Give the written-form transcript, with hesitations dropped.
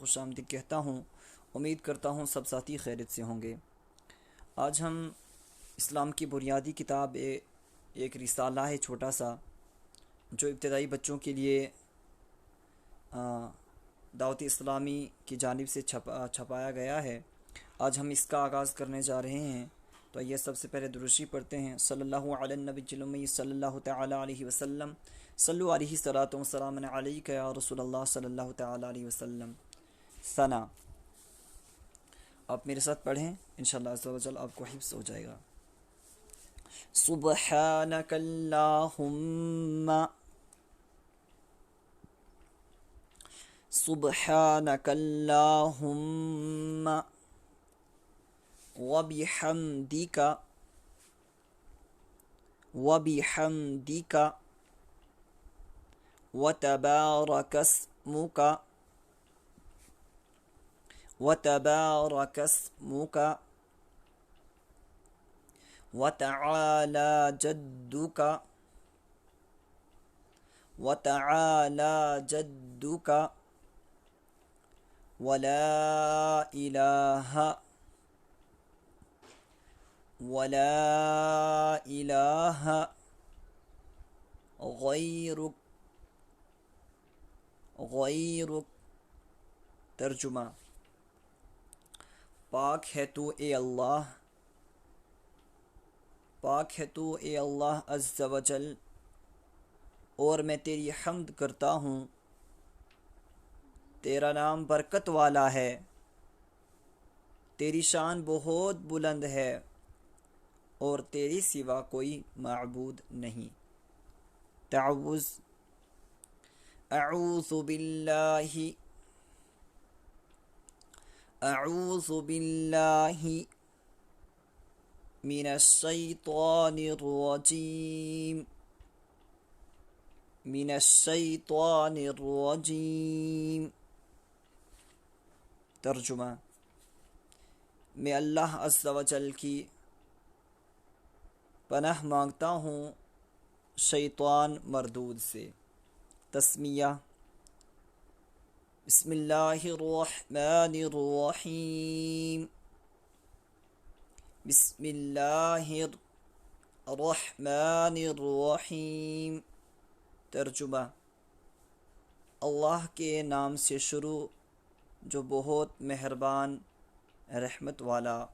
خوش آمدید کہتا ہوں۔ امید کرتا ہوں سب ساتھی خیریت سے ہوں گے۔ آج ہم اسلام کی بنیادی کتاب ایک رسالہ ہے چھوٹا سا، جو ابتدائی بچوں کے لیے دعوت اسلامی کی جانب سے چھپایا گیا ہے۔ آج ہم اس کا آغاز کرنے جا رہے ہیں، تو یہ سب سے پہلے درود پڑھتے ہیں۔ صلی اللہ علی النبی الامی صلی اللہ تعالی علیہ وسلم، صلو علیہ الصلاۃ والسلام علیک یا رسول اللہ صلی اللہ تعالی علیہ وسلم۔ ثناء آپ میرے ساتھ پڑھیں، انشاءاللہ عز و جل آپ کو حفظ ہو جائے گا۔ سبحانک اللہم، سبحانک اللہم وبحمدک وتبارک اسمک وتعالی جدک ولا الہ غیرک۔ ترجمہ: پاک ہے تو اے اللہ، پاک ہے تو اے اللہ عز و جل، اور میں تیری حمد کرتا ہوں۔ تیرا نام برکت والا ہے، تیری شان بہت بلند ہے، اور تیرے سوا کوئی معبود نہیں۔ تعوذ: اعوذ باللہ من الشیطان الرجیم۔ ترجمہ: میں اللہ عز و جل کی پناہ مانگتا ہوں شیطان مردود سے۔ تسمیہ: بسم اللہ الرحمن الرحیم، بسم اللہ الرحمن الرحیم۔ ترجمہ: اللہ کے نام سے شروع جو بہت مہربان رحمت والا۔